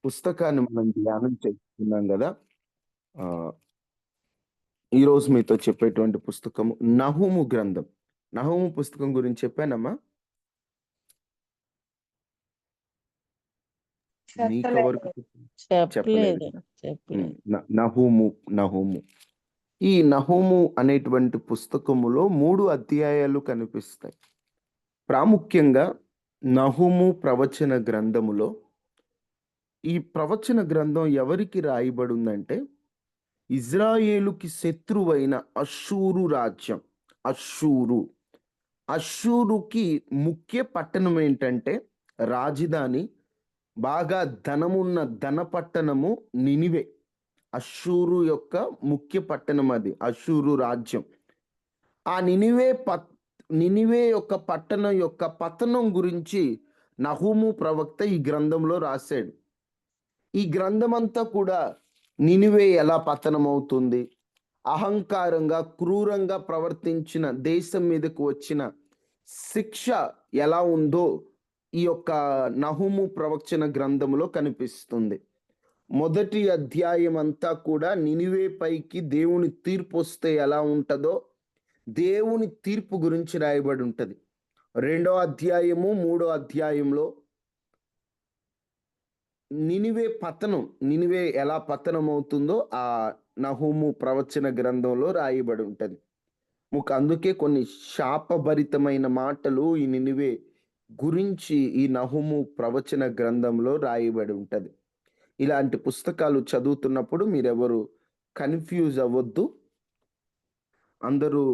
పుస్తకాన్ని మనం ధ్యానం చేస్తున్నాం కదా. ఆ ఈరోజు మీతో చెప్పేటువంటి పుస్తకము నహూము గ్రంథం. నహూము పుస్తకం గురించి చెప్పానమ్మా మీకు వరకు చెప్పలేదు. చెప్పలేదు. నహూము నహూము ఈ నహూము అనేటువంటి పుస్తకములో 3 అధ్యాయాలు కనిపిస్తాయి. ప్రాముఖ్యంగా నహూము ప్రవచన గ్రంథములో ఈ ప్రవచన గ్రంథం ఎవరికి రాయబడి ఉందంటే ఇజ్రాయేలుకి శత్రువైన అష్షూరు రాజ్యం. అష్షూరుకి ముఖ్య పట్టణం ఏంటంటే రాజధాని, బాగా ధనమున్న ధన పట్టణము నినివే. అష్షూరు యొక్క ముఖ్య పట్టణం అది, అష్షూరు రాజ్యం. ఆ నినివే యొక్క పట్టణం యొక్క పతనం గురించి నహూము ప్రవక్త ఈ గ్రంథంలో రాశాడు. ఈ గ్రంథమంతా కూడా నినివే ఎలా పతనం అవుతుంది, అహంకారంగా క్రూరంగా ప్రవర్తించిన దేశం మీదకు వచ్చిన శిక్ష ఎలా ఉందో ఈ యొక్క నహూము ప్రవచన గ్రంథములో కనిపిస్తుంది. మొదటి అధ్యాయం అంతా కూడా నినివే పైకి దేవుని తీర్పు వస్తే ఎలా ఉంటుందో దేవుని తీర్పు గురించి రాయబడి ఉంటుంది. 2వ అధ్యాయము 3వ అధ్యాయంలో నినివే ఎలా పతనం అవుతుందో ఆ నహూము ప్రవచన గ్రంథంలో రాయబడి ఉంటుంది. అందుకే కొన్ని శాపభరితమైన మాటలు ఈ నినివే గురించి ఈ నహూము ప్రవచన గ్రంథంలో రాయబడి ఉంటుంది. ఇలాంటి పుస్తకాలు చదువుతున్నప్పుడు మీరెవరు కన్ఫ్యూజ్ అవ్వద్దు. అందరూ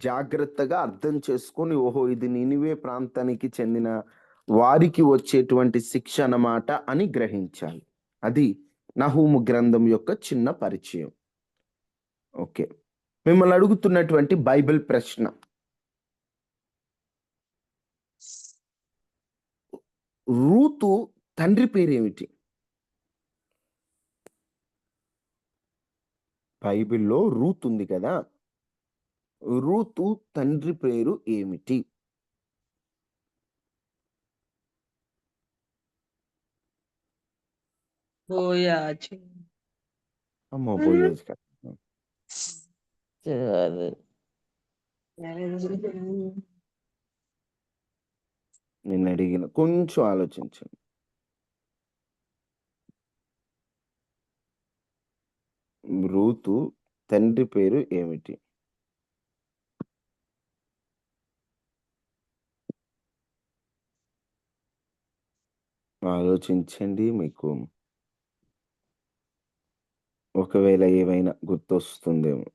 జాగ్రత్తగా అర్థం చేసుకొని, ఓహో ఇది నినివే ప్రాంతానికి చెందిన వారికి వచ్చేటువంటి శిక్ష అన్నమాట అని గ్రహించాలి. అది నహూము గ్రంథం యొక్క చిన్న పరిచయం. ఓకే, మిమ్మల్ని అడుగుతున్నటువంటి బైబిల్ ప్రశ్న, రూతు తండ్రి పేరేమిటి? బైబిల్లో రూత్ ఉంది కదా, రూతు తండ్రి పేరు ఏమిటి? అమ్మో బోయాజ్ కదా, నేను అడిగిన కొంచెం ఆలోచించండి. రూతు తండ్రి పేరు ఏమిటి? ఆలోచించండి. మీకు ఒకవేళ ఏమైనా గుర్తొస్తుందేమో.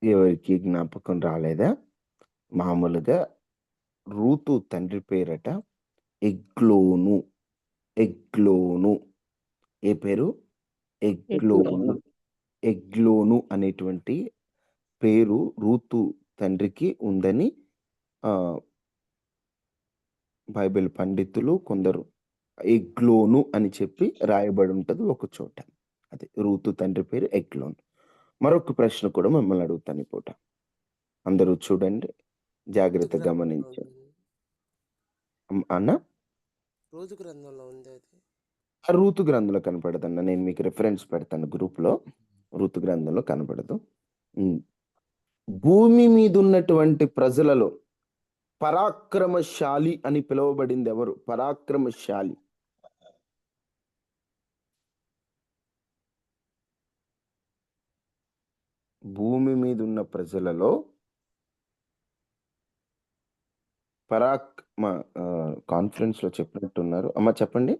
ఎవరికి జ్ఞాపకం రాలేదా? మామూలుగా రూతు తండ్రి పేరట ఎగ్లోను. ఏ పేరు? ఎగ్లోను అనేటువంటి పేరు రూతు తండ్రికి ఉందని బైబిల్ పండితులు కొందరు ఎగ్లోను అని చెప్పి రాయబడి ఉంటుంది ఒక చోట. అది రూతు తండ్రి పేరు ఎగ్లోను. మరొక ప్రశ్న కూడా మిమ్మల్ని అడుగుతాను ఈ పూట. అందరూ చూడండి, జాగ్రత్త గమనించండి. అన్న రూతు గ్రంథంలో కనపడదన్న, నేను మీకు రిఫరెన్స్ పెడతాను గ్రూప్లో. రూతు గ్రంథంలో కనపడదు. భూమి మీద ఉన్నటువంటి ప్రజలలో పరాక్రమశాలి అని పిలువబడింది ఎవరు? పరాక్రమశాలి. భూమి మీద ఉన్న ప్రజలలో కాన్ఫరెన్స్ లో చెప్పినట్టున్నారు. అమ్మ చెప్పండి.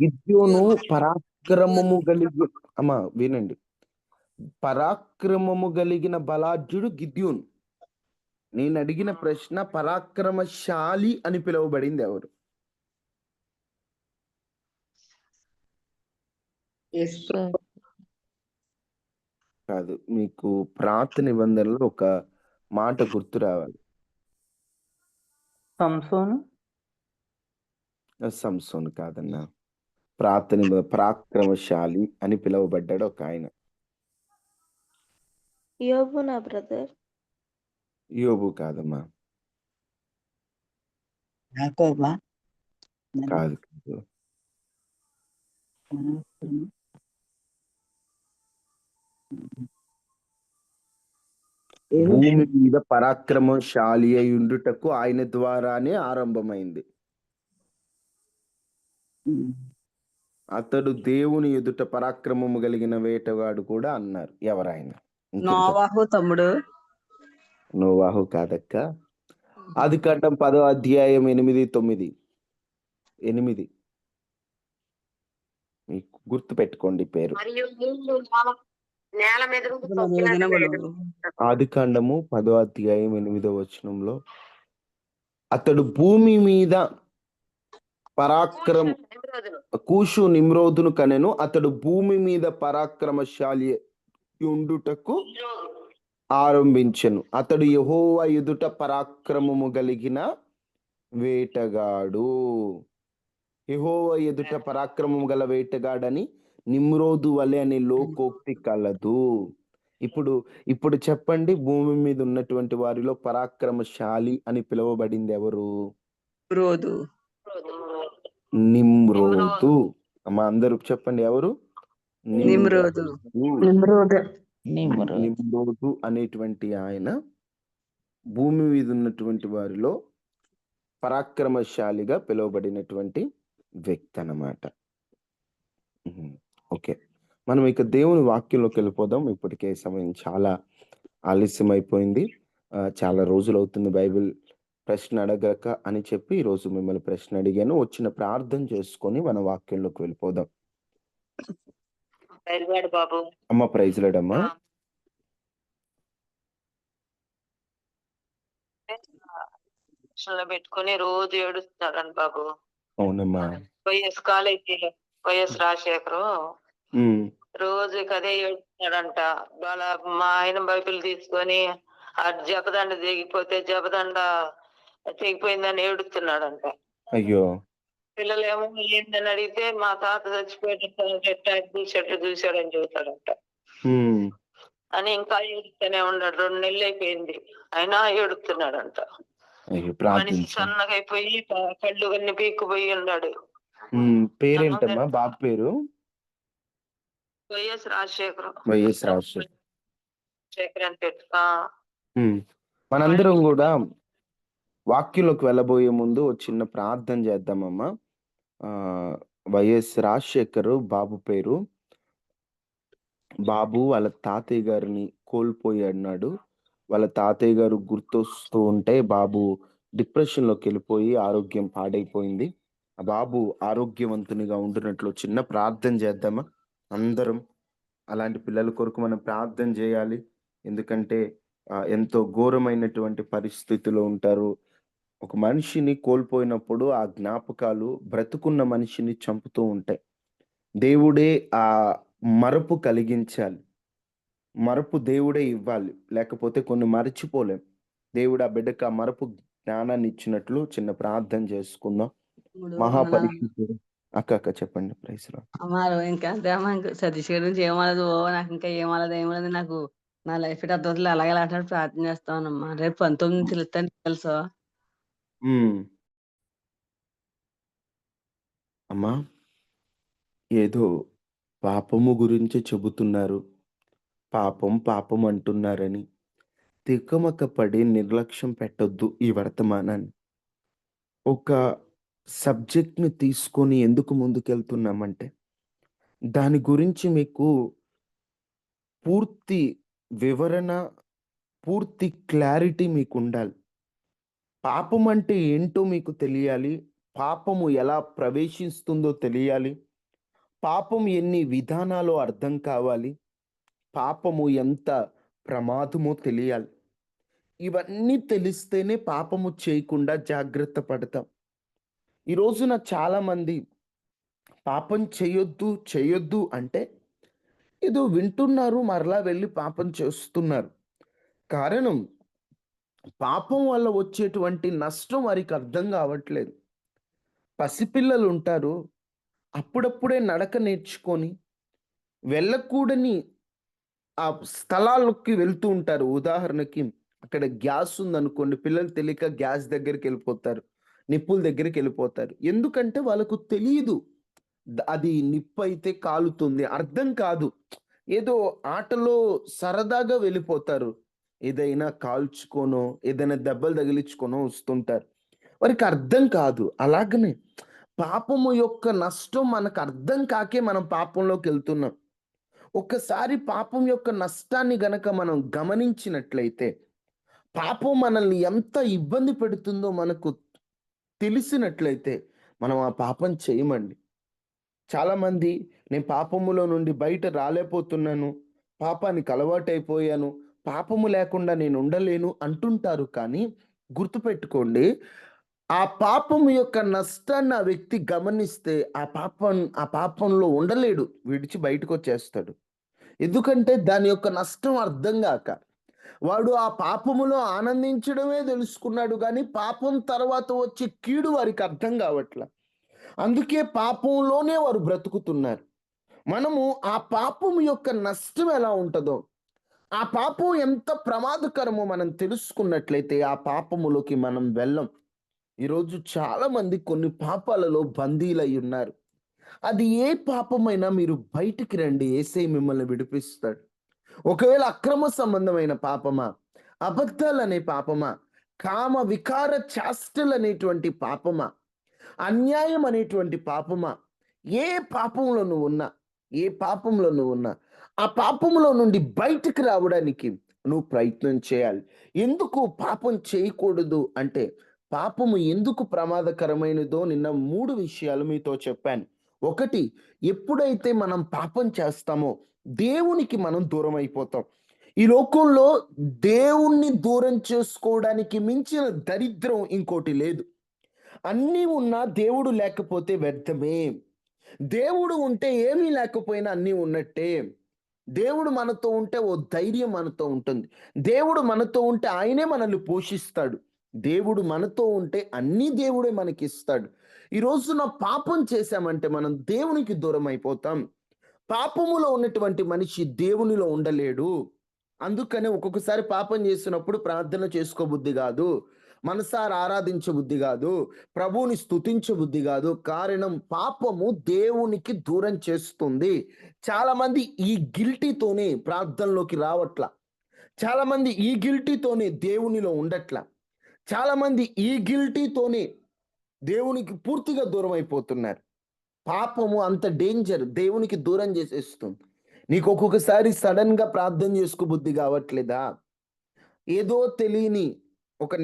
గిద్యోను పరాక్రమము కలిగి, అమ్మ వినండి, పరాక్రమము కలిగిన బలాఢ్యుడు గిద్యోను. నేను అడిగిన ప్రశ్న, పరాక్రమశాలి అని పిలువబడింది ఎవరు? కాదు, మీకు ప్రాత నిబంధనలో ఒక మాట గుర్తు రావాలి. సంసోన్ కాదన్నా. పరాక్రమశాలి అని పిలువబడ్డాడు ఒక ఆయన. యోబునా బ్రదర్? యోబు కాదమ్మా. యాకోబా? కాదు కాదు. భూమి మీద పరాక్రమశాలి అయి ఉండుటకు ఆయన ద్వారానే ఆరంభమైంది. అతడు దేవుని ఎదుట పరాక్రమము కలిగిన వేటగాడు కూడా అన్నారు. ఎవరాయన? నోవాహు తమ్ముడు. నోవాహు కాదక్క. ఆదికాండం 10వ అధ్యాయం 8, 9. 8 మీకు గుర్తు పెట్టుకోండి పేరు. ఆదికాండము 10వ అధ్యాయం 8వ వచనంలో అతడు భూమి మీద కూషు నిమ్రోదును కనెను. అతడు భూమి మీద పరాక్రమశాలి ఉండుటకు ఆరంభించెను. అతడు యెహోవా ఎదుట పరాక్రమము కలిగిన వేటగాడు. యెహోవా ఎదుట పరాక్రమము గల వేటగాడని నిమ్రోదు వలె అనే లోకోక్తి కలదు. ఇప్పుడు చెప్పండి, భూమి మీద ఉన్నటువంటి వారిలో పరాక్రమశాలి అని పిలువబడింది ఎవరు? నిమ్రోదు. అమ్మా అందరూ చెప్పండి, ఎవరు? నిమ్రోదు అనేటువంటి ఆయన భూమి మీద ఉన్నటువంటి వారిలో పరాక్రమశాలిగా పిలువబడినటువంటి వ్యక్తి అన్నమాట. ఓకే, మనం ఇక దేవుని వాక్యంలోకి వెళ్ళిపోదాం. ఇప్పటికే సమయం చాలా ఆలస్యం అయిపోయింది. చాలా రోజులు అవుతుంది బైబిల్ ప్రశ్న అడగక అని చెప్పి ఈరోజు మిమ్మల్ని ప్రశ్న అడిగాను. వచ్చిన ప్రార్థన చేసుకొని మన వాక్యంలోకి వెళ్ళిపోదాం. అమ్మ ప్రైజ్ లార్డ్. పెట్టుకుని రోజు ఏడుస్తున్నాడు బాబు. అవునమ్మా. వైఎస్ రాజశేఖరు రోజు అదే ఏడుస్తున్నాడంట. వాళ్ళ మా ఆయన బైబిల్ తీసుకొని ఆ జపదండ దిగిపోతే జపదండ తెగిపోయిందని ఏడుస్తున్నాడంట. అయ్యో. పిల్లలేమో ఏందని అడిగితే మా తాత చచ్చిపోయేటట్టు చూశాడని చెబుతాడంట. అని ఇంకా ఏడుస్తూనే ఉన్నాడు. 2 నెలలు అయిపోయింది అయినా ఏడుస్తున్నాడంట. మనిషి సన్నగైపోయి కళ్ళు అన్ని పీక్కుపోయి ఉన్నాడు. పేరేంటమ్మా బాబు పేరు? వైఎస్ రాజశేఖర్. వైఎస్ రాజశేఖర్ అని పెట్టు. మనందరం కూడా వాక్యంలోకి వెళ్ళబోయే ముందు చిన్న ప్రార్థన చేద్దామమ్మా. వైఎస్ రాజశేఖర్ బాబు పేరు. బాబు వాళ్ళ తాతయ్య గారిని కోల్పోయి అన్నాడు. వాళ్ళ తాతయ్య గారు గుర్తొస్తూ ఉంటే బాబు డిప్రెషన్లోకి వెళ్ళిపోయి ఆరోగ్యం పాడైపోయింది. ఆ బాబు ఆరోగ్యవంతునిగా ఉంటున్నట్లు చిన్న ప్రార్థన చేద్దామా అందరం? అలాంటి పిల్లల కొరకు మనం ప్రార్థన చేయాలి. ఎందుకంటే ఎంతో ఘోరమైనటువంటి పరిస్థితిలో ఉంటారు. ఒక మనిషిని కోల్పోయినప్పుడు ఆ జ్ఞాపకాలు బ్రతుకున్న మనిషిని చంపుతూ ఉంటాయి. దేవుడే ఆ మరపు కలిగించాలి. మరపు దేవుడే ఇవ్వాలి, లేకపోతే కొన్ని మరచిపోలేం. దేవుడు ఆ బిడ్డకు ఆ మరపు జ్ఞానాన్ని ఇచ్చినట్లు చిన్న ప్రార్థన చేసుకుందాం. మహాపరిశుద్ధుడు. అక్క చెప్పండి. Praise lord. ఇంకా సతీష్ గారి నుంచి ఏమలేదు. నాకు ఇంకా ఏమలేదు. నాకు నా లైఫ్ అర్థం అలాగే అంటాడు. ప్రార్థన చేస్తామన్నమ్మా. రేపు 19 తెలుస్తాను తెలుసా అమ్మా? ఏదో పాపము గురించి చెబుతున్నారు, పాపం అంటున్నారని తికమక పడి నిర్లక్ష్యం పెట్టొద్దు. ఈ వర్తమానాన్ని ఒక సబ్జెక్ట్ని తీసుకొని ఎందుకు ముందుకెళ్తున్నామంటే దాని గురించి మీకు పూర్తి వివరణ, పూర్తి క్లారిటీ మీకు ఉండాలి. పాపం అంటే ఏంటో మీకు తెలియాలి. పాపము ఎలా ప్రవేశిస్తుందో తెలియాలి. పాపం ఎన్ని విధానాలు అర్థం కావాలి. పాపము ఎంత ప్రమాదమో తెలియాలి. ఇవన్నీ తెలిస్తేనే పాపము చేయకుండా జాగ్రత్త పడతాం. ఈ రోజున చాలామంది పాపం చేయొద్దు అంటే ఏదో వింటున్నారు, మరలా వెళ్ళి పాపం చేస్తున్నారు. కారణం పాపం వల్ల వచ్చేటువంటి నష్టం వారికి అర్థం కావట్లేదు. పసిపిల్లలు ఉంటారు. అప్పుడప్పుడే నడక నేర్చుకొని వెళ్ళకూడని ఆ స్థలాలకి వెళ్తూ ఉంటారు. ఉదాహరణకి అక్కడ గ్యాస్ ఉందనుకోండి, పిల్లలు తెలియక గ్యాస్ దగ్గరికెళ్ళిపోతారు. నిప్పుల దగ్గరికెళ్ళిపోతారు. ఎందుకంటే వాళ్ళకు తెలీదు. అది నిప్పైతే కాలుతుంది. అర్థం కాదు. ఏదో ఆటలో సరదాగా వెళ్ళిపోతారు. ఏదైనా కాల్చుకోనో, ఏదైనా దెబ్బలు తగిలించుకొనో వస్తుంటారు. వారికి అర్థం కాదు. అలాగనే పాపము యొక్క నష్టం మనకు అర్థం కాకే మనం పాపంలోకెళ్తున్నాం. ఒక్కసారి పాపం యొక్క నష్టాన్ని గనక మనం గమనించినట్లయితే, పాపం మనల్ని ఎంత ఇబ్బంది పెడుతుందో మనకు తెలిసినట్లయితే, మనం ఆ పాపం చేయమండి. చాలామంది నేను పాపములో నుండి బయట రాలేకపోతున్నాను, పాపానికి అలవాటైపోయాను, పాపము లేకుండా నేను ఉండలేను అంటుంటారు. కానీ గుర్తుపెట్టుకోండి, ఆ పాపము యొక్క నష్టాన్ని ఆ వ్యక్తి గమనిస్తే ఆ పాపంలో ఉండలేడు. విడిచి బయటకొచ్చేస్తాడు. ఎందుకంటే దాని యొక్క నష్టం అర్థం గాక. వాడు ఆ పాపములో ఆనందించడమే తెలుసుకున్నాడు గానీ, పాపం తర్వాత వచ్చే కీడు వారికి అర్థం గావట్ల. అందుకే పాపంలోనే వారు బ్రతుకుతున్నారు. మనము ఆ పాపం యొక్క నష్టం ఎలా ఉంటదో, ఆ పాపం ఎంత ప్రమాదకరమో మనం తెలుసుకున్నట్లయితే, ఆ పాపములోకి మనం వెళ్ళం. ఈరోజు చాలామంది కొన్ని పాపాలలో బందీలై ఉన్నారు. అది ఏ పాపమైనా మీరు బయటికి రండి. యేసయ్య మిమ్మల్ని విడిపిస్తాడు. ఒకవేళ అక్రమ సంబంధమైన పాపమా? అబద్ధాలనే పాపమా? కామ వికార చేష్టలనేటువంటి పాపమా? అన్యాయం అనేటువంటి పాపమా? ఏ పాపంలో నువ్వున్నా, ఏ పాపంలో నువ్వున్నా, ఆ పాపంలో నుండి బయటికి రావడానికి నువ్వు ప్రయత్నం చేయాలి. ఎందుకు పాపం చేయకూడదు అంటే, పాపము ఎందుకు ప్రమాదకరమైనదో నిన్న 3 విషయాలు మీతో చెప్పాను. ఒకటి, ఎప్పుడైతే మనం పాపం చేస్తామో దేవునికి మనం దూరమైపోతాం. ఈ లోకంలో దేవుణ్ణి దూరం చేసుకోవడానికి మించిన దరిద్రం ఇంకోటి లేదు. అన్నీ ఉన్నా దేవుడు లేకపోతే వ్యర్థమే. దేవుడు ఉంటే ఏమీ లేకపోయినా అన్నీ ఉన్నట్టే. దేవుడు మనతో ఉంటే ఓ ధైర్యం మనతో ఉంటుంది. దేవుడు మనతో ఉంటే ఆయనే మనల్ని పోషిస్తాడు. దేవుడు మనతో ఉంటే అన్నీ దేవుడే మనకిస్తాడు. ఈ రోజున పాపం చేశామంటే మనం దేవునికి దూరం అయిపోతాం. పాపములో ఉన్నటువంటి మనిషి దేవునిలో ఉండలేడు. అందుకనే ఒక్కొక్కసారి పాపం చేస్తున్నప్పుడు ప్రార్థన చేసుకోబుద్ధి గాదు. మనసారా ఆరాధించబుద్ధి గాదు. ప్రభువుని స్తుతించబుద్ధి గాదు. కారణం పాపము దేవునికి దూరం చేస్తుంది. చాలామంది ఈ గిల్టీతోనే ప్రార్థనలోకి రావట్ల. చాలామంది ఈ గిల్టీతోనే దేవునిలో ఉండట్ల. చాలామంది ఈ గిల్టీతోనే దేవునికి పూర్తిగా దూరం అయిపోతున్నారు. పాపము అంత డేంజర్. దేవునికి దూరం చేసేస్తుంది. నీకు ఒక్కొక్కసారి సడన్‌గా ప్రార్థన చేసుకోబుద్ధి కావట్లేదా? ఏదో తెలియని ఒక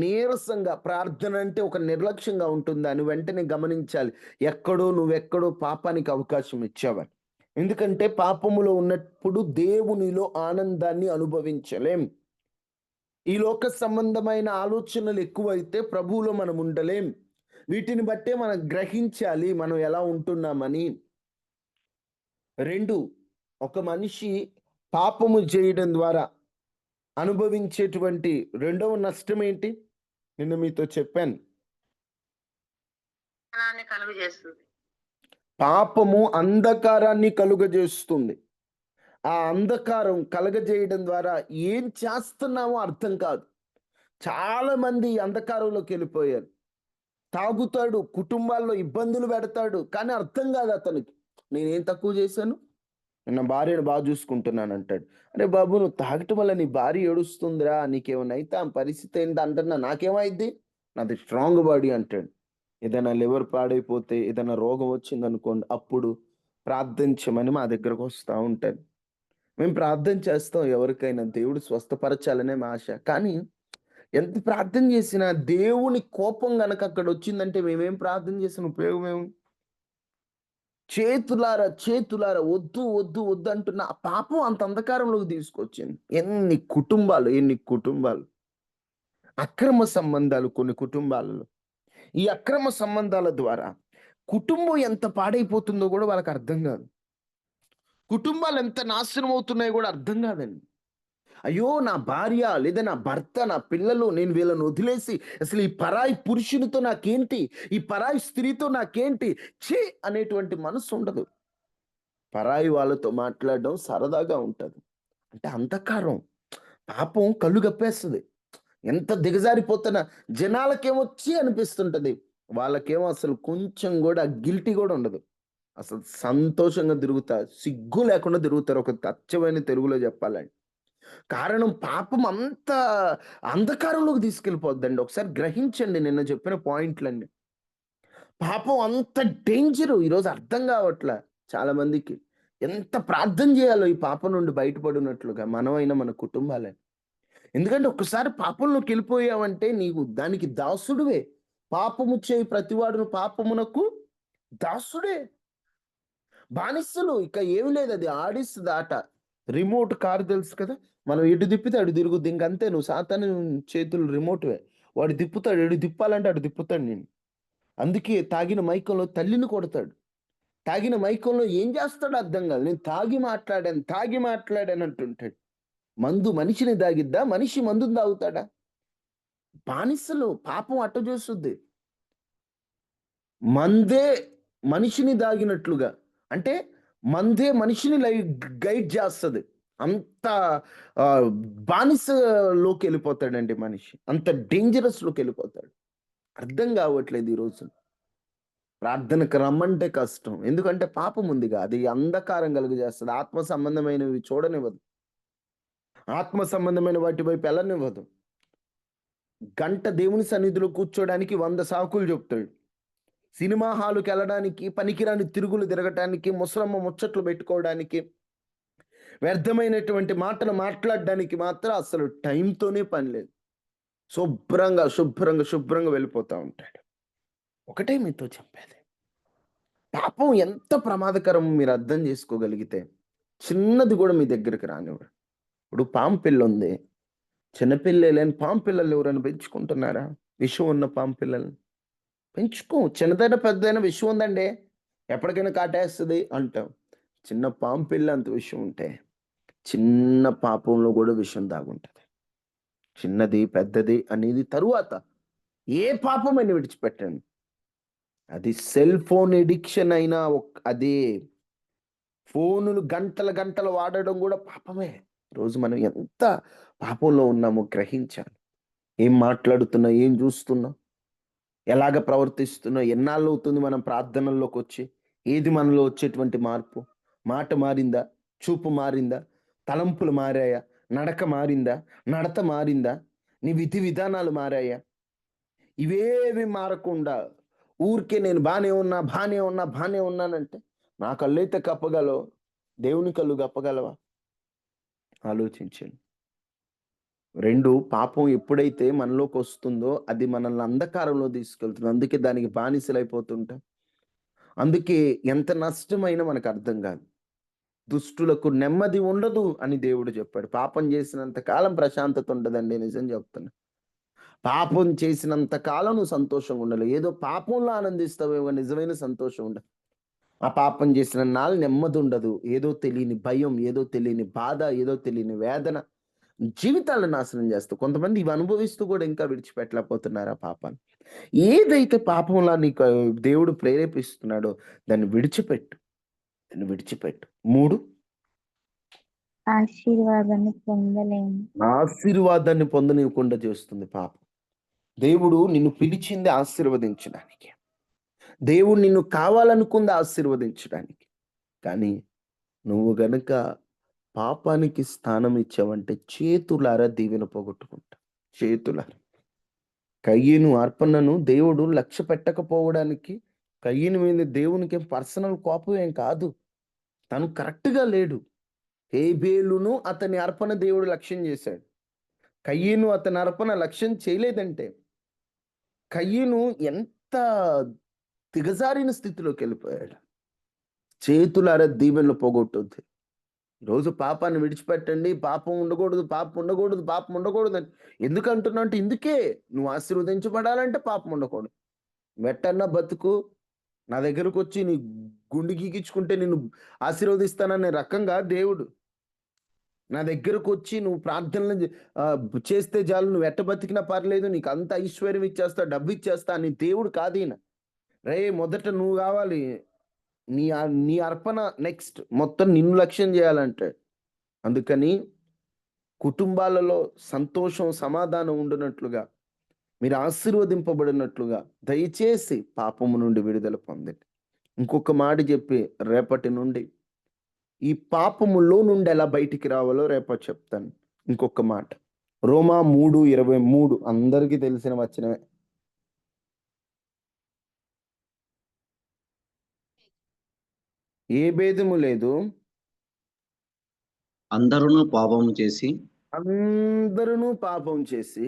నీరసంగా ప్రార్థన అంటే ఒక నిర్లక్ష్యంగా ఉంటుందా? నువ్వు వెంటనే గమనించాలి. నువ్వెక్కడో పాపానికి అవకాశం ఇచ్చావని. ఎందుకంటే పాపములో ఉన్నప్పుడు దేవునిలో ఆనందాన్ని అనుభవించలేం. ఈ లోక సంబంధమైన ఆలోచనలు ఎక్కువైతే ప్రభువులో మనం ఉండలేం. వీటిని బట్టే మనం గ్రహించాలి మనం ఎలా ఉంటున్నామని. 2, ఒక మనిషి పాపము చేయడం ద్వారా అనుభవించేటువంటి రెండవ నష్టం ఏంటి? నిన్న మీతో చెప్పాను. జ్ఞానాన్ని కలుగజేస్తుంది. పాపము అంధకారాన్ని కలుగజేస్తుంది. ఆ అంధకారం కలగజేయడం ద్వారా ఏం చేస్తున్నామో అర్థం కాదు. చాలా మంది ఈ అంధకారంలోకి వెళ్ళిపోయారు. తాగుతాడు, కుటుంబాల్లో ఇబ్బందులు పెడతాడు. కానీ అర్థం కాదు అతనికి. నేనేం తక్కువ చేశాను? నా భార్యను బాగా చూసుకుంటున్నానంటాడు. అరే బాబు, నువ్వు తాగటం వల్ల నీ భార్య ఏడుస్తుందిరా, నీకేమైనా అయితే ఆమె పరిస్థితి ఏంటి అంటున్నా, నాకేమైద్ది? నాది స్ట్రాంగ్ బాడీ అంటాడు. ఏదైనా లివర్ పాడైపోతే, ఏదైనా రోగం వచ్చిందనుకోండి, అప్పుడు ప్రార్థించమని మా దగ్గరకు వస్తూ ఉంటారు. మేము ప్రార్థన చేస్తాం ఎవరికైనా దేవుడు స్వస్థపరచాలనే మా ఆశ. కానీ ఎంత ప్రార్థన చేసినా దేవుని కోపం గనక అక్కడ వచ్చిందంటే మేమేం ప్రార్థన చేసిన ఉపయోగం ఏమి? చేతులారా వద్దు వద్దు వద్దు అంటున్న ఆ పాపం అంత అంధకారంలోకి తీసుకొచ్చింది. ఎన్ని కుటుంబాలు అక్రమ సంబంధాలు, కొన్ని కుటుంబాలలో ఈ అక్రమ సంబంధాల ద్వారా కుటుంబం ఎంత పాడైపోతుందో కూడా వాళ్ళకి అర్థం కాదు. కుటుంబాలు ఎంత నాశనం అవుతున్నాయో కూడా అర్థం కాదండి. అయ్యో నా భార్య లేదా నా భర్త, నా పిల్లలు, నేను వీళ్ళని వదిలేసి అసలు ఈ పరాయి పురుషునితో నాకేంటి, ఈ పరాయి స్త్రీతో నాకేంటి, ఛీ అనేటువంటి మనసు ఉండదు. పరాయి వాళ్ళతో మాట్లాడడం సరదాగా ఉంటది. అంటే అంధకారం, పాపం కళ్ళు కప్పేస్తది. ఎంత దిగజారిపోతున్న జనాలకేమో ఛీ అనిపిస్తుంటది. వాళ్ళకేమో అసలు కొంచెం గూడా గిల్టీ గూడా ఉండదు. అసలు సంతోషంగా తిరుగుతారు. సిగ్గు లేకుండా తిరుగుతారు. ఒక అచ్చమైన తెలుగులో చెప్పాలంటే. కారణం పాపం అంత అంధకారంలోకి తీసుకెళ్ళిపోద్దండి. ఒకసారి గ్రహించండి నిన్న చెప్పిన పాయింట్‌లన్నీ. పాపం అంత డేంజరు ఈరోజు అర్థం కావట్లా చాలా మందికి. ఎంత ప్రార్థన చేయాలో ఈ పాపం నుండి బయటపడినట్లుగా మనమైనా మన కుటుంబాలే. ఎందుకంటే ఒక్కసారి పాపంలోకి వెళ్ళిపోయావంటే నీవు దానికి దాసుడివే. పాపము చేయి ప్రతివాడును పాపమునకు దాసుడే. బానిసలు ఇక ఏమి లేదు, అది ఆడిస్తది ఆట. రిమోట్ కార్ తెలుసు కదా! మనం ఎటు తిప్పితే అటు తిరుగుద్ది. ఇంకంతే, నువ్వు సాతాను చేతులు రిమోట్‌వే. వాడు తిప్పుతాడు. ఎటు తిప్పాలంటే అటు తిప్పుతాడు నిన్ను. అందుకే తాగిన మైకంలో తల్లిని కొడతాడు. తాగిన మైకంలో ఏం చేస్తాడో అర్థం కాదు. నేను తాగి మాట్లాడాను అంటుంటాడు. మందు మనిషిని తాగిద్దా? మనిషి మందుని తాగుతాడా? బానిసలు పాపం అట్ట చేస్తుంది. మందే మనిషిని దాగినట్లుగా. అంటే మందే మనిషిని గైడ్ చేస్తది. అంత బానిసలోకెళ్ళిపోతాడండి మనిషి. అంత డేంజరస్‌లోకెళ్ళిపోతాడు. అర్థం కావట్లేదు ఈ రోజున. ప్రార్థనకు రమ్మంటే కష్టం. ఎందుకంటే పాపం ఉందిగా. అది అంధకారం కలుగజేస్తది. ఆత్మ సంబంధమైనవి చూడనివ్వదు. ఆత్మ సంబంధమైన వాటి వైపు ఎళ్ళనివ్వదు. గంట దేవుని సన్నిధిలో కూర్చోడానికి 100 సాకులు చెప్తాడు. సినిమా హాలుకెళ్ళడానికి, పనికిరాని తిరుగులు తిరగటానికి, ముసలమ్మ ముచ్చట్లు పెట్టుకోవడానికి, వ్యర్థమైనటువంటి మాటలు మాట్లాడడానికి మాత్రం అసలు టైంతోనే పని లేదు. శుభ్రంగా వెళ్ళిపోతా ఉంటాడు. ఒకటే మీతో చెప్పేది. పాపం ఎంత ప్రమాదకరమో మీరు అర్థం చేసుకోగలిగితే, చిన్నది కూడా మీ దగ్గరికి రానివ్వడు. ఇప్పుడు పాము పిల్లుంది. చిన్నపిల్లే లేని పాము పిల్లలు ఎవరైనా పెంచుకుంటున్నారా? విషం ఉన్న పాము పిల్లల్ని. పెంచుకో. చిన్నదైనా పెద్దదైనా విషం ఉందండి. ఎప్పటికైనా కాటేస్తది అంటాం. చిన్న పాము పిల్ల అంత విషం ఉంటే, చిన్న పాపంలో కూడా విషం దాగుంటది. చిన్నది, పెద్దది అనేది తరువాత. ఏ పాపమైనా విడిచిపెట్టండి. అది సెల్ ఫోన్ ఎడిక్షన్ అయినా అదే. ఫోనులు గంటలు వాడడం కూడా పాపమే. రోజు మనం ఎంత పాపంలో ఉన్నామో గ్రహించాలి. ఏం మాట్లాడుతున్నా, ఏం చూస్తున్నా, ఎలాగ ప్రవర్తిస్తున్నా, ఎన్నాళ్ళవుతుంది మనం ప్రార్థనల్లోకొచ్చి? ఏది మనలో వచ్చేటువంటి మార్పు? మాట మారిందా? చూపు మారిందా? తలంపులు మారాయా? నడక మారిందా? నడత మారిందా? నీ విధి విధానాలు మారాయా? ఇవేవి మారకుండా ఊరికే నేను బానే ఉన్నానంటే, నా కళ్ళైతే కప్పగలవు. దేవుని కళ్ళు కప్పగలవా? ఆలోచించండి. 2 పాపం ఎప్పుడైతే మనలోకొస్తుందో అది మనల్ని అంధకారంలో తీసుకెళ్తుంది. అందుకే దానికి బానిసలైపోతుంటాం. అందుకే ఎంత నష్టమైనా మనకు అర్థం కాదు. దుష్టులకు నెమ్మది ఉండదు అని దేవుడు చెప్పాడు. పాపం చేసినంత కాలం ప్రశాంతత ఉండదండి. నిజం చెప్తున్నా. పాపం చేసినంత కాలం నువ్వు సంతోషంగా ఉండలేవు. ఏదో పాపంలో ఆనందిస్తావేమో, నిజమైన సంతోషం ఉండదు. ఆ పాపం చేసిన నాళ్ళు నెమ్మది ఉండదు. ఏదో తెలియని భయం, ఏదో తెలియని బాధ, ఏదో తెలియని వేదన జీవితాలను నాశనం చేస్తావు. కొంతమంది ఇవి అనుభవిస్తూ కూడా ఇంకా విడిచిపెట్టలేకపోతున్నారు ఆ పాపాన్ని. ఏదైతే పాపంలా నీకు దేవుడు ప్రేరేపిస్తున్నాడో దాన్ని విడిచిపెట్టు. 3 ఆశీర్వాదాన్ని పొందలేము. ఆశీర్వాదాన్ని పొందనివ్వకుండా చేస్తుంది పాపం. దేవుడు నిన్ను పిలిచింది ఆశీర్వదించడానికి. దేవుడు నిన్ను కావాలనుకుంది ఆశీర్వదించడానికి. కానీ నువ్వు గనక పాపానికి స్థానం ఇచ్చావంటే చేతులారా దీవెన పోగొట్టుకుంటావు. చేతులారా. కయ్యను అర్పణను దేవుడు లక్ష్య పెట్టకపోవడానికి, కయ్యను మీద దేవునికి పర్సనల్ కోపం ఏం కాదు. తను కరెక్ట్‌గా లేడు. హేబేలును అతని అర్పణ దేవుడు లక్ష్యం చేశాడు. కయ్యను అతని అర్పణ లక్ష్యం చేయలేదంటే, కయ్యను ఎంత దిగజారిన స్థితిలోకెళ్ళిపోయాడు. చేతులారా దీవెనలు పోగొట్టొద్దు. ఈరోజు పాపాన్ని విడిచిపెట్టండి. పాపం ఉండకూడదని ఎందుకు అంటున్నావు అంటే, ఇందుకే నువ్వు ఆశీర్వదించబడాలంటే పాపం ఉండకూడదు. మెట్టన్నా బతుకు, నా దగ్గరకొచ్చి నీ గుండు గీకించుకుంటే నిన్ను ఆశీర్వదిస్తాననే రకంగా దేవుడు. నా దగ్గరకు వచ్చి నువ్వు ప్రార్థనలు చేస్తే చాలు, నువ్వు ఎట్ట బతికినా పర్లేదు, నీకు అంత ఐశ్వర్యం ఇచ్చేస్తా, డబ్బు ఇచ్చేస్తా అని దేవుడు కాదు ఈయన. రే మొదట నువ్వు కావాలి, నీ అర్పణ నెక్స్ట్, మొత్తం నిన్ను లక్ష్యం చేయాలంటాడు. అందుకని కుటుంబాలలో సంతోషం సమాధానం ఉండునట్లుగా, మీరు ఆశీర్వదింపబడినట్లుగా దయచేసి పాపము నుండి విడుదల పొందండి. ఇంకొక మాట చెప్పి రేపటి నుండి ఈ పాపములో నుండి ఎలా బయటికి రావాలో రేపటి చెప్తాను. ఇంకొక మాట, రోమా 3:23 అందరికీ తెలిసిన వచనమే. ఏ భేదము లేదు, అందరూ పాపము చేసి అందరూ పాపం చేసి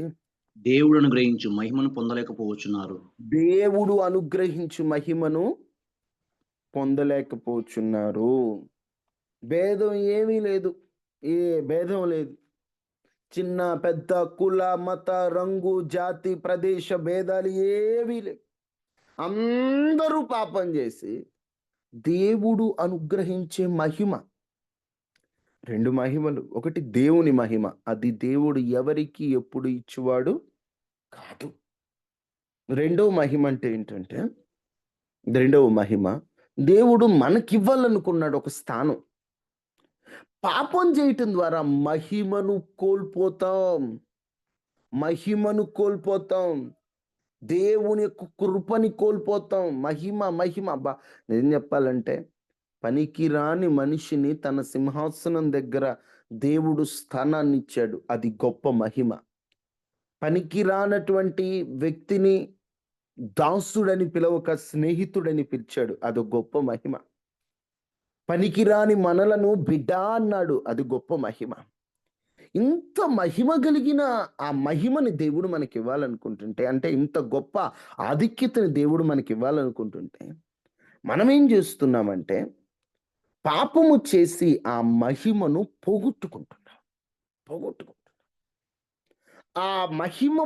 దేవుడు అనుగ్రహించు మహిమను పొందలేకపోవచ్చున్నారు. దేవుడు అనుగ్రహించు మహిమను పొందలేకపోతున్నారు. భేదం ఏమీ లేదు, ఏ భేదం లేదు. చిన్న పెద్ద కుల మత రంగు జాతి ప్రదేశ భేదాలు ఏవీ లేవు. అందరూ పాపం చేసి దేవుడు అనుగ్రహించే మహిమ, 2 మహిమలు. ఒకటి దేవుని మహిమ, అది దేవుడు ఎవరికి ఎప్పుడు ఇచ్చేవాడు కాదు. రెండవ మహిమ అంటే ఏంటంటే, రెండవ మహిమ దేవుడు మనకివ్వాలనుకున్నాడు ఒక స్థానం. పాపం చేయటం ద్వారా మహిమను కోల్పోతాం, మహిమను కోల్పోతాం, దేవుని యొక్క కృపని కోల్పోతాం. మహిమ ఏం చెప్పాలంటే, పనికి రాని మనిషిని తన సింహాసనం దగ్గర దేవుడు స్థానాన్ని ఇచ్చాడు, అది గొప్ప మహిమ. పనికి రానటువంటి వ్యక్తిని దాసుడని పిలవక స్నేహితుడని పిలిచాడు, అది గొప్ప మహిమ. పనికిరాని మనలను బిడ్డ అన్నాడు, అది గొప్ప మహిమ. ఇంత మహిమ కలిగిన ఆ మహిమని దేవుడు మనకి ఇవ్వాలనుకుంటుంటే, అంటే ఇంత గొప్ప ఆధిక్యతని దేవుడు మనకి ఇవ్వాలనుకుంటుంటే, మనం ఏం చేస్తున్నామంటే పాపము చేసి ఆ మహిమను పోగొట్టుకుంటున్నాం. ఆ మహిమ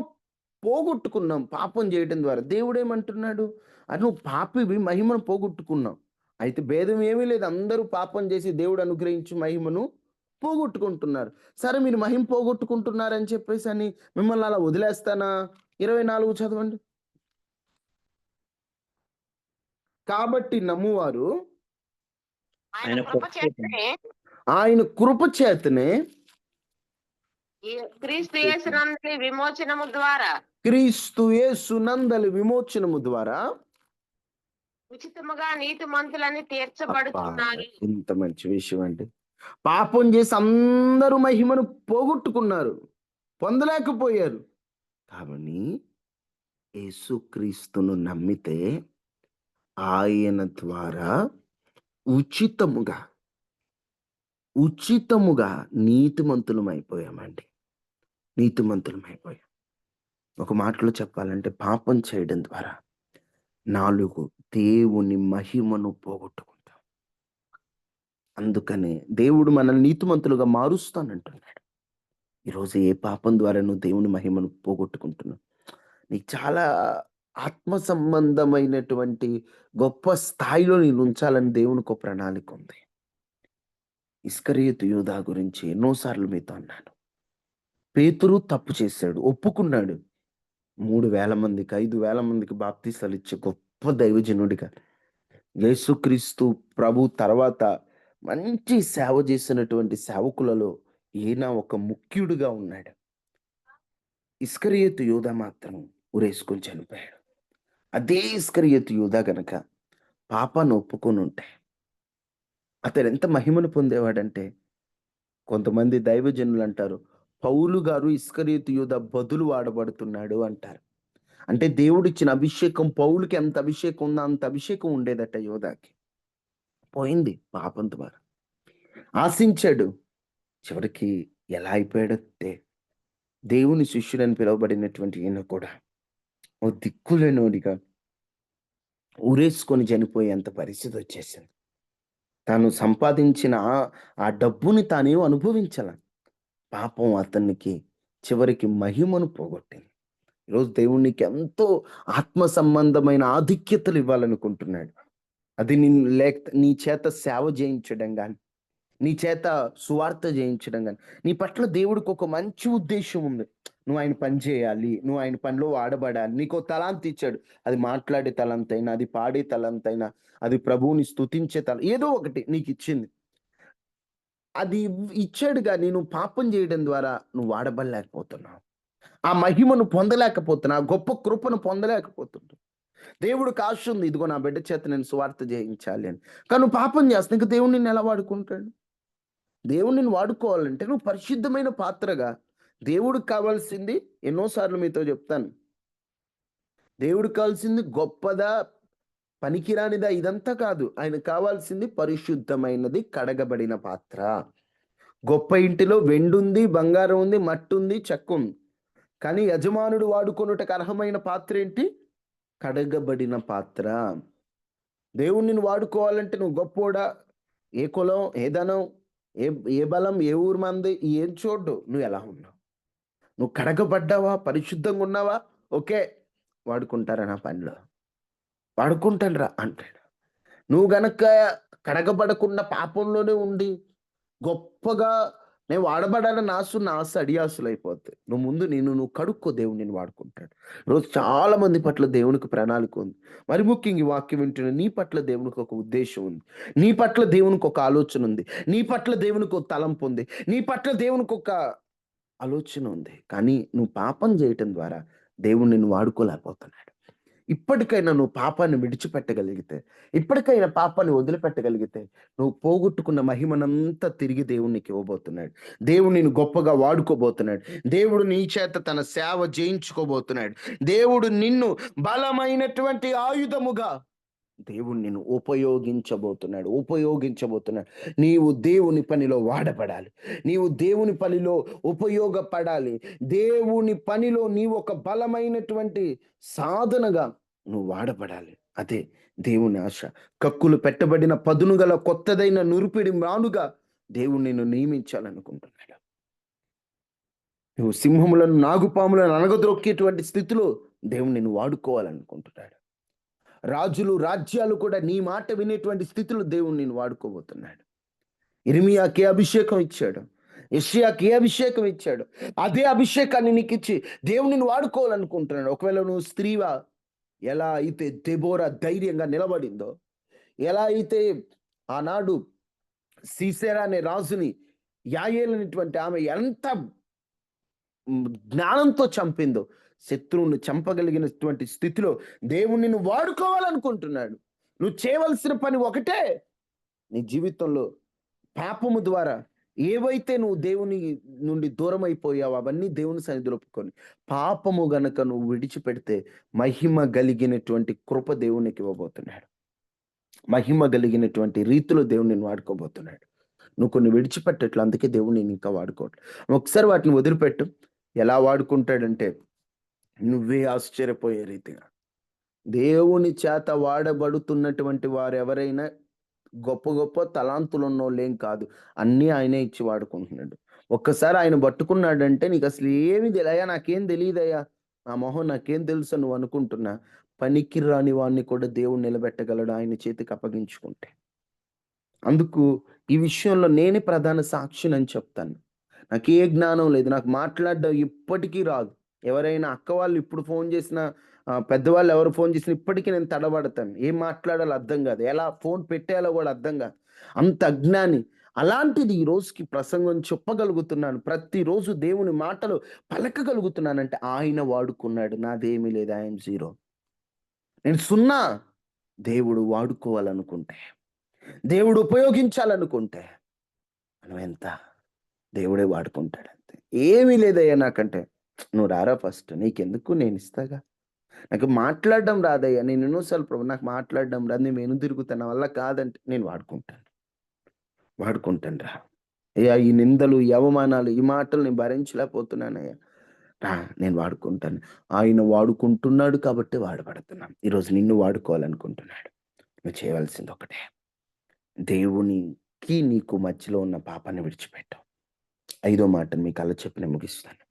పోగొట్టుకున్నాం పాపం చేయడం ద్వారా. దేవుడు ఏమంటున్నాడు, అది నువ్వు పాపివి, మహిమను పోగొట్టుకున్నావు. అయితే భేదం ఏమీ లేదు, అందరూ పాపం చేసి దేవుడు అనుగ్రహించి మహిమను పోగొట్టుకుంటున్నారు. సరే, మీరు మహిమ పోగొట్టుకుంటున్నారని చెప్పేసి అని మిమ్మల్ని అలా వదిలేస్తానా? 24 చదవండి. కాబట్టి నమ్మువారు ఆయన కృప చేతనే క్రీస్తు యేసునందలి విమోచనము ద్వారా, క్రీస్తు యేసునందలి విమోచనము ద్వారా ఉచితముగా నీతిమంతులని తీర్చబడుతున్నారు. ఇంత మంచి విషయం అండి. పాపం చేసి అందరూ మహిమను పోగొట్టుకున్నారు, పొందలేకపోయారు. కాబట్టి యేసుక్రీస్తును నమ్మితే ఆయన ద్వారా ఉచితముగా నీతిమంతులమైపోయామండి. ఒక మాటలో చెప్పాలంటే, పాపం చేయడం ద్వారా 4 దేవుని మహిమను పోగొట్టుకుంటాం. అందుకనే దేవుడు మనల్ని నీతిమంతులుగా మారుస్తానంటున్నాడు. ఈరోజు ఏ పాపం ద్వారా నువ్వు దేవుని మహిమను పోగొట్టుకుంటున్నావు? నీకు చాలా ఆత్మ సంబంధమైనటువంటి గొప్ప స్థాయిలో నేను ఉంచాలని దేవునికి ఒక ప్రణాళిక ఉంది. ఇస్కరియోతు యూదా గురించి ఎన్నోసార్లు మీతో అన్నాను. పేతురు తప్పు చేశాడు, ఒప్పుకున్నాడు. 3,000 మందికి 5,000 మందికి బాప్తీసాలు ఇచ్చే గొప్ప దైవజనుడిగా, యేసుక్రీస్తు ప్రభు తర్వాత మంచి సేవ చేసినటువంటి సేవకులలో ఈయన ఒక ముఖ్యుడిగా ఉన్నాడు. ఇస్కరియోతు యూదా మాత్రం ఉరేసుకొని చనిపోయాడు. అదే ఇస్కరియోతు యూదా గనక పాపాన్ని ఒప్పుకొని ఉంటే అతడు ఎంత మహిమను పొందేవాడంటే, కొంతమంది దైవజనులు అంటారు, పౌలు గారు ఇస్కరియోతు యూదా బదులు వాడబడుతున్నాడు అంటారు. అంటే దేవుడిచ్చిన అభిషేకం, పౌలుకి ఎంత అభిషేకం ఉందో అంత అభిషేకం ఉండేదట యోధాకి. పోయింది పాపం ద్వారా. ఆశించాడు, చివరికి ఎలా అయిపోయాడంటే దేవుని శిష్యుడని పిలువబడినటువంటి ఈయన కూడా ఓ దిక్కులేనోడిగా ఊరేసుకొని చనిపోయేంత పరిస్థితి వచ్చేసింది. తాను సంపాదించిన ఆ డబ్బుని తానేం అనుభవించాల. పాపం అతనికి చివరికి మహిమను పోగొట్టింది. ఈరోజు దేవునికి ఎంతో ఆత్మ సంబంధమైన ఆధిక్యతలు ఇవ్వాలనుకుంటున్నాడు. అది నీ చేత సేవ చేయించడం కానీ, నీ చేత సువార్త చేయించడం కానీ, నీ పట్ల దేవుడికి ఒక మంచి ఉద్దేశం ఉంది. నువ్వు ఆయన పని చేయాలి, నువ్వు ఆయన పనిలో వాడబడాలి. నీకు తలాంత్ ఇచ్చాడు. అది మాట్లాడే తలంతైనా, అది పాడే తలంతైనా, అది ప్రభువుని స్తుతించే ఏదో ఒకటి నీకు ఇచ్చింది. అది ఇచ్చాడు కానీ నువ్వు పాపం చేయడం ద్వారా నువ్వు వాడబడలేకపోతున్నావు. ఆ మహిమను పొందలేకపోతున్నావు, ఆ గొప్ప కృపను పొందలేకపోతున్నావు. దేవుడికి ఆశ ఉంది, ఇదిగో నా బిడ్డ చేత నేను సువార్త చేయించాలి అని. కానీ నువ్వు పాపం చేస్తావు, ఇంకా దేవుడు నిన్ను ఎలా వాడుకుంటాడు? దేవుడు నిన్ను వాడుకోవాలంటే నువ్వు పరిశుద్ధమైన పాత్రగా, దేవుడికి కావాల్సింది ఎన్నోసార్లు మీతో చెప్తాను, దేవుడికి కావాల్సింది గొప్పదా పనికిరానిదా ఇదంతా కాదు. ఆయన కావాల్సింది పరిశుద్ధమైనది, కడగబడిన పాత్ర. గొప్ప ఇంటిలో వెండి ఉంది, బంగారం ఉంది, మట్టి ఉంది, చెక్క ఉంది. కానీ యజమానుడు వాడుకొనుటకు అర్హమైన పాత్ర ఏంటి? కడగబడిన పాత్ర. దేవుడు నిన్ను వాడుకోవాలంటే నువ్వు గొప్పోడా, ఏ కులం, ఏ ధనం, ఏ బలం, ఏ ఊరు మంది, ఏం చూడ్డు. నువ్వు ఎలా ఉన్నావు? నువ్వు కడగబడ్డావా, పరిశుద్ధంగా ఉన్నావా? ఓకే, వాడుకుంటారా నా పనిలో, వాడుకుంటాను రా అంటాడు. నువ్వు గనక కడగబడకుండా పాపంలోనే ఉండి గొప్పగా నేను వాడబడాలని ఆశ అడియాసులు అయిపోతాయి. నువ్వు ముందు నువ్వు కడుక్కో, దేవుడు నేను వాడుకుంటాడు. రోజు చాలా మంది పట్ల దేవునికి ప్రణాళిక ఉంది. మరి ముఖ్యంగా ఈ వాక్యం వింటున్న నీ పట్ల దేవునికి ఒక ఉద్దేశం ఉంది, నీ పట్ల దేవునికి ఒక ఆలోచన ఉంది, నీ పట్ల దేవునికి ఒక తలంపు ఉంది, నీ పట్ల దేవునికి ఒక ఆలోచన ఉంది. కానీ నువ్వు పాపం చేయటం ద్వారా దేవుడు నిన్ను వాడుకోలేకపోతున్నాడు. ఇప్పటికైనా నువ్వు పాపాన్ని విడిచిపెట్టగలిగితే, ఇప్పటికైనా పాపాన్ని వదిలిపెట్టగలిగితే, నువ్వు పోగొట్టుకున్న మహిమనంతా తిరిగి దేవునికి ఇవ్వబోతున్నాడు. దేవుడు నిన్ను గొప్పగా వాడుకోబోతున్నాడు. దేవుడు నీ చేత తన సేవ చేయించుకోబోతున్నాడు. దేవుడు నిన్ను బలమైనటువంటి ఆయుధముగా దేవుడు నిన్ను ఉపయోగించబోతున్నాడు. నీవు దేవుని పనిలో వాడబడాలి, నీవు దేవుని పనిలో ఉపయోగపడాలి. దేవుని పనిలో నీవు ఒక బలమైనటువంటి సాధనగా నువ్వు వాడబడాలి. అదే దేవుని ఆశ. కక్కులు పెట్టబడిన పదును గల కొత్తదైన నురిపిడి మ్రానుగా దేవుడు నిన్ను నియమించాలనుకుంటున్నాడు. నువ్వు సింహములను, నాగుపాములను అనగదొక్కేటువంటి స్థితిలో దేవుడు నిన్ను వాడుకోవాలనుకుంటున్నాడు. రాజులు, రాజ్యాలు కూడా నీ మాట వినేటువంటి స్థితిలో దేవుడు నిన్ను వాడుకోబోతున్నాడు. ఇర్మియాకి అభిషేకం ఇచ్చాడు, యెషయాకి అభిషేకం ఇచ్చాడు. అదే అభిషేకాన్ని నీకు ఇచ్చి దేవుడు నిన్ను వాడుకోవాలనుకుంటున్నాడు. ఒకవేళ నువ్వు స్త్రీవా, ఎలా అయితే దెబోరా ధైర్యంగా నిలబడిందో, ఎలా అయితే ఆనాడు సీసెరా అనే రాజుని, యాయేలు అనేటువంటి ఆమె ఎంత జ్ఞానంతో చంపిందో, శత్రువుని చంపగలిగినటువంటి స్థితిలో దేవుడు నిన్ను వాడుకోవాలనుకుంటున్నాడు. నువ్వు చేయవలసిన పని ఒకటే, నీ జీవితంలో పాపము ద్వారా ఏవైతే నువ్వు దేవుని నుండి దూరం అయిపోయావు అవన్నీ దేవుని సన్నిధిలో ఒప్పుకొని, పాపము గనక నువ్వు విడిచిపెడితే మహిమ కలిగినటువంటి కృప దేవునికి ఇవ్వబోతున్నాడు. మహిమ కలిగినటువంటి రీతిలో దేవుని నిన్ను వాడుకోబోతున్నాడు. నువ్వు కొన్ని విడిచిపెట్టట్లు, అందుకే దేవుడు నేను ఇంకా వాడుకోవట్లేదు. ఒకసారి వాటిని వదిలిపెట్టు. ఎలా వాడుకుంటాడంటే నువ్వే ఆశ్చర్యపోయే రీతిగా. దేవుని చేత వాడబడుతున్నటువంటి వారు ఎవరైనా గొప్ప గొప్ప తలాంతులు ఉన్నోళ్ళేం కాదు, అన్నీ ఆయనే ఇచ్చి వాడుకుంటున్నాడు. ఒక్కసారి ఆయన పట్టుకున్నాడంటే నీకు అసలు ఏమి తెలియదా, నాకేం తెలియదయ్యా, నా మొహం నాకేం తెలుసు నువ్వు అనుకుంటున్నా, పనికి రాని వాడిని కూడా దేవుడు నిలబెట్టగలడు ఆయన చేతికి అప్పగించుకుంటే. అందుకు ఈ విషయంలో నేనే ప్రధాన సాక్షిని అని చెప్తాను. నాకు ఏ జ్ఞానం లేదు, నాకు మాట్లాడడం ఇప్పటికీ రాదు. ఎవరైనా అక్క వాళ్ళు ఇప్పుడు ఫోన్ చేసినా, పెద్దవాళ్ళు ఎవరు ఫోన్ చేసినా ఇప్పటికీ నేను తడబడతాను. ఏం మాట్లాడాలో అర్థం కాదు, ఎలా ఫోన్ పెట్టేయాలో కూడా అర్థం కాదు, అంత అజ్ఞాని. అలాంటిది ఈ రోజుకి ప్రసంగం చెప్పగలుగుతున్నాను, ప్రతిరోజు దేవుని మాటలు పలకగలుగుతున్నానంటే ఆయన వాడుకున్నాడు. నాదేమీ లేదు, ఐఎమ్ జీరో, నేను సున్నా. దేవుడు వాడుకోవాలనుకుంటే, దేవుడు ఉపయోగించాలనుకుంటే మనం ఎంత, దేవుడే వాడుకుంటాడు అంతే. ఏమీ లేదయ్యా నాకంటే, నువ్వు రారా ఫస్ట్, నీకెందుకు, నేను ఇస్తాగా. నాకు మాట్లాడడం రాదయ్యా, నేను ఎన్నోసార్లు ప్రభు నాకు మాట్లాడడం రాదు, నేను వెను తిరుగుతాను వల్ల కాదంటే, నేను వాడుకుంటాను రా అయ్యా. ఈ నిందలు, ఈ అవమానాలు, ఈ మాటలు నేను భరించలేకపోతున్నానయ్యా, రా నేను వాడుకుంటాను. ఆయన వాడుకుంటున్నాడు కాబట్టి వాడబడుతున్నాం. ఈరోజు నిన్ను వాడుకోవాలనుకుంటున్నాడు. నువ్వు చేయవలసింది ఒకటే, దేవునికి నీకు మధ్యలో ఉన్న పాపాన్ని విడిచిపెట్టావు. 5వ మాటను మీకు అలా చెప్పి నేను ముగిస్తాను.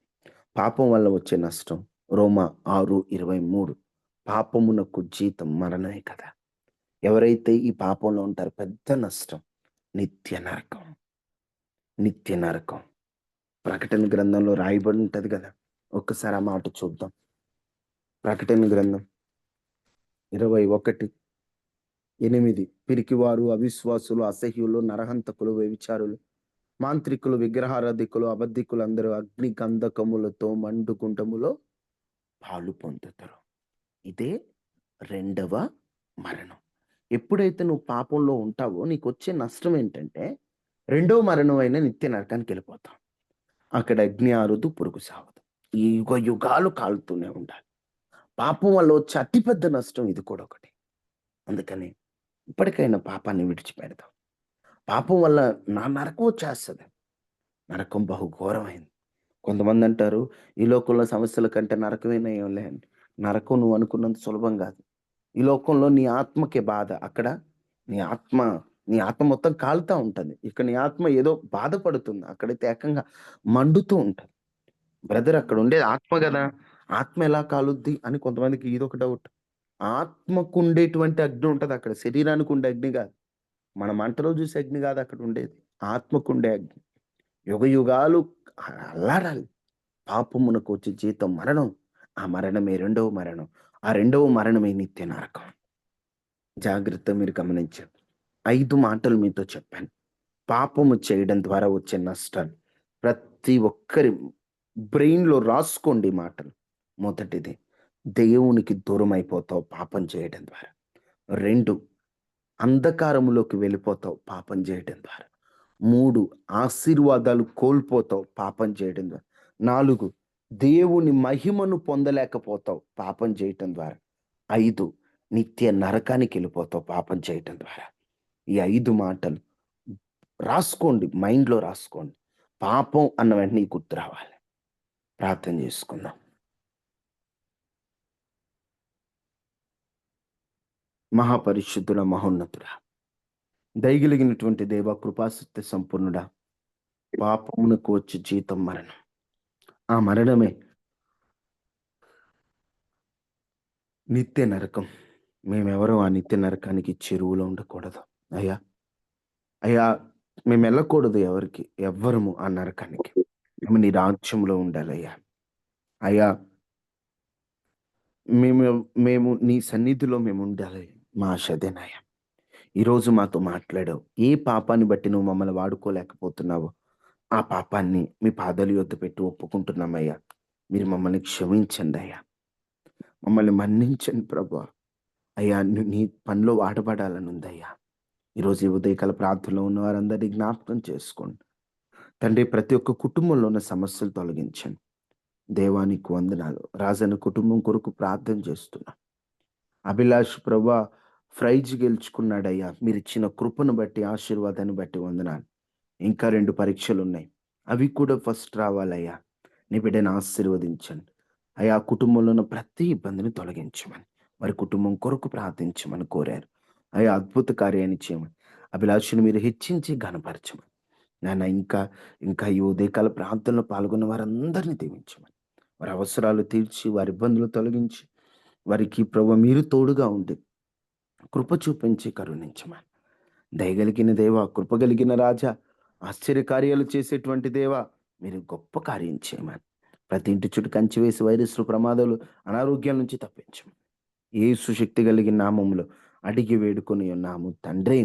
పాపం వల్ల వచ్చే నష్టం, రోమా 6:23, పాపమునకు జీతం మరణమే కదా. ఎవరైతే ఈ పాపంలో ఉంటారో పెద్ద నష్టం నిత్య నరకం. నిత్య నరకం. ప్రకటన గ్రంథంలో రాయబడి ఉంటది కదా, ఒక్కసారి ఆ మాట చూద్దాం. ప్రకటన గ్రంథం 21:8. పిరికివారు, అవిశ్వాసులు, అసహ్యులు, నరహంతకులు, వ్యభిచారులు, మాంత్రికులు, విగ్రహారాధికులు, అబద్ధికులు అందరూ అగ్ని గంధకములతో మండుకుంటములో పాలు పొందుతారు. ఇదే రెండవ మరణం. ఎప్పుడైతే నువ్వు పాపంలో ఉంటావో నీకు వచ్చే నష్టం ఏంటంటే రెండవ మరణం అయిన నిత్య నరకానికి వెళ్ళిపోతాం. అక్కడ అగ్ని ఆరుదు, పురుగు సావదు, ఈ యుగ యుగాలు కాలుతూనే ఉండాలి. పాపం వల్ల వచ్చే అతిపెద్ద నష్టం ఇది కూడా ఒకటి. అందుకని ఇప్పటికైనా పాపాన్ని విడిచిపెడతాం. పాపం వల్ల నా నరకం వచ్చేస్తుంది. నరకం బహు ఘోరమైంది. కొంతమంది అంటారు, ఈ లోకంలో సమస్యల కంటే నరకమేనా ఏం లేదండి. నరకం నువ్వు అనుకున్నంత సులభం కాదు. ఈ లోకంలో నీ ఆత్మకే బాధ. అక్కడ నీ ఆత్మ మొత్తం కాలుతూ ఉంటుంది. ఇక్కడ నీ ఆత్మ ఏదో బాధపడుతుంది, అక్కడైతే ఏకంగా మండుతూ ఉంటుంది. బ్రదర్, అక్కడ ఉండేది ఆత్మ కదా, ఆత్మ ఎలా కాలుద్ది అని కొంతమందికి ఇదొక డౌట్. ఆత్మకు ఉండేటువంటి అగ్ని ఉంటుంది అక్కడ, శరీరానికి ఉండే అగ్ని కాదు. మన మంటలో చూసే అగ్ని కాదు అక్కడ ఉండేది, ఆత్మకు ఉండే అగ్ని. యుగ యుగాలు అల్లాడాలి. పాపమునకు వచ్చే జీతం మరణం. ఆ మరణమే రెండవ మరణం. ఆ రెండవ మరణమే నిత్య నరకం. జాగ్రత్త, మీరు గమనించండి. 5 మాటలు మీతో చెప్పాను. పాపము చేయడం ద్వారా వచ్చే నష్టాలు ప్రతి ఒక్కరి బ్రెయిన్లో రాసుకోండి మాటలు. మొదటిది, దేవునికి దూరం అయిపోతావు పాపం చేయడం ద్వారా. 2, అంధకారములోకి వెళ్ళిపోతావు పాపం చేయడం ద్వారా. 3, ఆశీర్వాదాలు కోల్పోతావు పాపం చేయడం ద్వారా. 4, దేవుని మహిమను పొందలేకపోతావు పాపం చేయటం ద్వారా. 5, నిత్య నరకానికి వెళ్ళిపోతావు పాపం చేయటం ద్వారా. ఈ 5 మాటలు రాసుకోండి, మైండ్లో రాసుకోండి. పాపం అన్న వెంటనే గుర్తు రావాలి. ప్రార్థన చేసుకుందాం. మహాపరిశుద్ధుల, మహోన్నతుడా, దయగలిగినటువంటి దేవ, కృపాసత్య సంపూర్ణుడా, పాపమునకు వచ్చి జీతం మరణం. ఆ మరణమే నిత్య నరకం. మేమెవరో ఆ నిత్య నరకానికి చెరువులో ఉండకూడదు అయ్యా. అయ్యా, మేము వెళ్ళకూడదు ఎవ్వరము ఆ నరకానికి. మేము నీ రాజ్యంలో ఉండాలయ్యా. అయ్యా, మేము నీ సన్నిధిలో మేము ఉండాలి. మా ఆశదేనాయ్యా. ఈరోజు మాతో మాట్లాడావు. ఏ పాపాన్ని బట్టి నువ్వు మమ్మల్ని వాడుకోలేకపోతున్నావో ఆ పాపాన్ని మీ పాదాల యొద్ద పెట్టి ఒప్పుకుంటున్నామయ్యా. మీరు మమ్మల్ని క్షమించండి అయ్యా, మమ్మల్ని మన్నించండి ప్రభా. అయ్యా, నీ పనిలో వాడబడాలని ఉందయ్యా. ఈరోజు ఈ ఉదయకాల ప్రార్థనలో ఉన్న వారందరినీ జ్ఞాపకం చేసుకోండి తండ్రి. ప్రతి ఒక్క కుటుంబంలో ఉన్న సమస్యలు తొలగించండి. దేవానికి వందనాలు. రాజన్న కుటుంబం కొరకు ప్రార్థన చేస్తున్నా. అభిలాష్ ప్రభా ప్రైజ్ గెలుచుకున్నాడయ్యా. మీరు ఇచ్చిన కృపను బట్టి, ఆశీర్వాదాన్ని బట్టి వందనాలు. ఇంకా 2 పరీక్షలు ఉన్నాయి, అవి కూడా ఫస్ట్ రావాలయ్యా. నీ బిడ్డను ఆశీర్వదించండి అయ్యా. కుటుంబంలో ఉన్న ప్రతి ఇబ్బందిని తొలగించమని, వారి కుటుంబం కొరకు ప్రార్థించమని కోరారు అయ్యా. అద్భుత కార్యాన్ని చేయమని, అభిలాషను మీరు హెచ్చించి ఘనపరచమని నాన్న. ఇంకా ఈ ఉదయకాల ప్రార్థనలో పాల్గొన్న వారందరినీ దీవించమని, వారి అవసరాలు తీర్చి, వారి ఇబ్బందులు తొలగించి, వారికి ప్రభు మీరు తోడుగా ఉండి కృప చూపించి కరుణించమని. దయగలిగిన దేవా, కృపగలిగిన రాజా, ఆశ్చర్యకార్యాలు చేసేటువంటి దేవా, మీరు గొప్ప కార్యం చేయమని, ప్రతి ఇంటి చుట్టూ కంచి వేసి వైరస్లు, ప్రమాదాలు, అనారోగ్యాల నుంచి తప్పించమని యేసు శక్తి కలిగిన నామములో అడిగి వేడుకొని ఉన్నాము తండ్రి.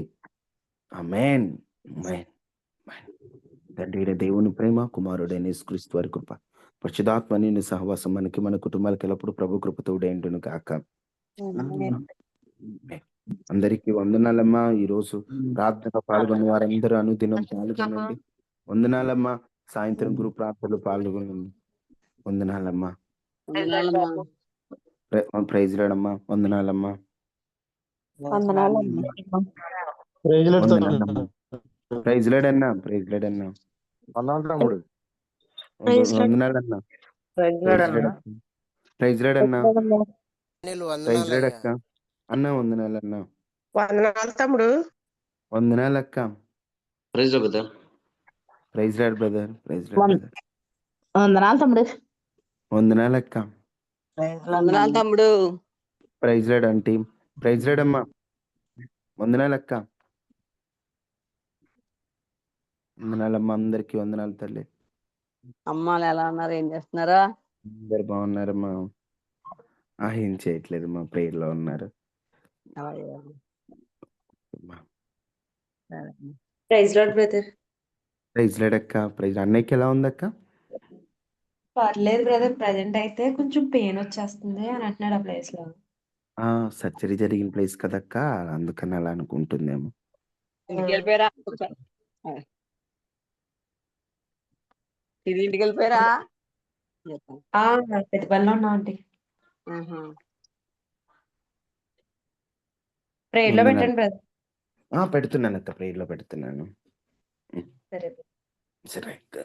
ఆమేన్. ఆమేన్. తండ్రి దేవుని ప్రేమ, కుమారుడైన యేసుక్రీస్తు వారి కృప, పరిశుద్ధాత్మ నిన్ను సహవాసం మనకి, మన కుటుంబాలకు ఎల్లప్పుడు ప్రభు కృపతోడే ఉండును గాక. అందరికీ వందనాలమ్మా. ఈరోజు ప్రార్థన పాల్గొన్న వారందరూ అనుదినం పాల్గొనండి. వందనాలమ్మా. సాయంత్రం గురు ప్రార్థనలు పాల్గొనండి. వందనాలమ్మా. ప్రైజ్ రాడమ్మా. వందనాలమ్మా. వందనాలమ్మా. ప్రైజ్ లేడన్నా. ప్రైజ్ లేడన్నా. వందనాలన్నా. ప్రైజ్ లేడన్నా. ప్రైజ్ లేడక్క. అన్న వందనాలన్నా. వందనాలు తమ్ముడు. వందనాలక్క. Praise brother. Praise lord brother. Praise lord brother. వందనాలు తమ్ముడు. వందనాలక్క. వందనాలు తమ్ముడు. Praise lord aunty. Praise lord అమ్మా. వందనాలక్క. వందనాలమ్మ, అందరికీ వందనాలు తల్లి. అమ్మాలు ఎలా ఉన్నారు? ఏం చేస్తున్నారా? అందరు బాగున్నారమ్మా. ఏం చేయట్లేదు, మా ప్రేయర్లో ఉన్నారు. అలాగే. అమ్మా. సరే. Praise lord brother. ప్రైజ్ లేడక్క. ప్రైజ్ అన్నయ్యకి ఎలా ఉందక్క? పర్లేదు బ్రదర్, ప్రజెంట్ అయితే కొంచెం పెయిన్ వచ్చేస్తుంది అని అంటున్నాడు ఆ ప్లేస్ లో. సర్జరీ జరిగిన ప్లేస్ కదక్క, అందుకని అలా అనుకుంటుందేమో. ఇంటికి వెళ్ళిపోయారా? ఇది ఇంటికి వెళ్ళిపోయారా? పెద్ద పనిలో ఉన్నాం అండి. ప్రేయర్ లో పెట్టండి బ్రదర్. పెడుతున్నాను అక్క, ప్రేయర్లో పెడుతున్నాను. సరే. సరే అక్క.